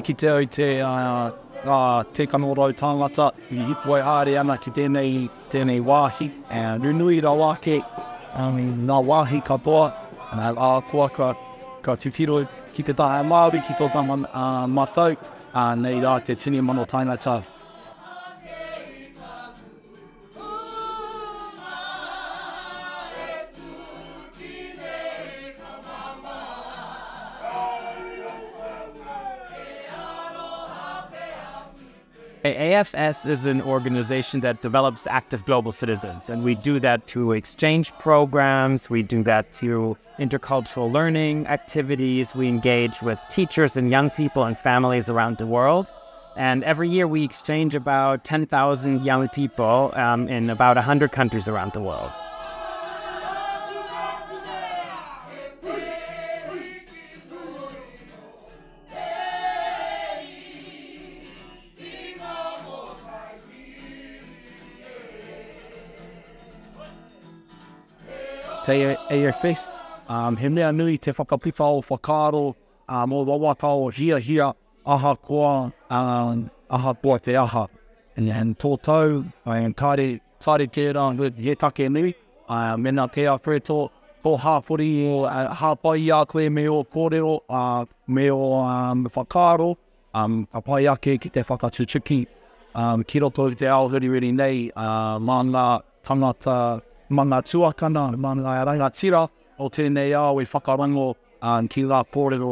ki te au te kanorau tāngata, I hipoi haere ana ki tēnei wāhi. Nunui rā wāke, nā wāhi katoa, kua ka titiro ki te taha Māori, ki tō tama mātou, nei rā te tini mano tainata. AFS is an organization that develops active global citizens, and we do that through exchange programs, we do that through intercultural learning activities, we engage with teachers and young people and families around the world. And every year we exchange about 10,000 young people in about 100 countries around the world. Te AFS, he mea nui te whakapika o whakaaro mō wawata o hia aha koa te aha. And tō tau, kāre tērā he take nui, mena ke a whare tō hāwhori o hāpai a koe me o kōrero, me o whakaaro, ka pai ake ki te whakatutuki, ki roto i te aohuri nei, mā ngā tangata, mā ngā tuakana, mā ngā rangatira o tēnei au e whakarango ki ngā kōrero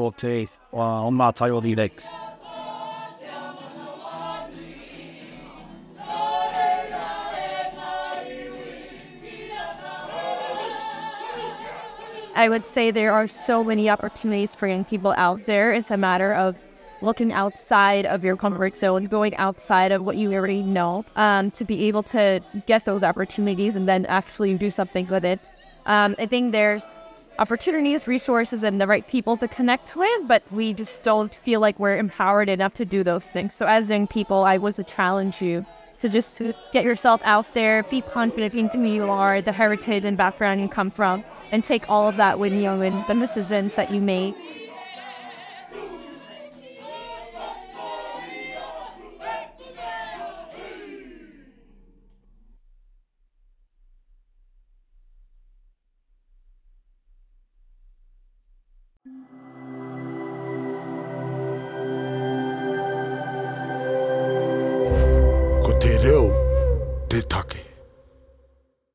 o ngā Taionga Lakes. I would say there are so many opportunities for young people out there. It's a matter of looking outside of your comfort zone, going outside of what you already know, to be able to get those opportunities and then actually do something with it. I think there's opportunities, resources, and the right people to connect with, but we just don't feel like we're empowered enough to do those things. So as young people, I want to challenge you to just get yourself out there, be confident in who you are, the heritage and background you come from, and take all of that with you and the decisions that you make.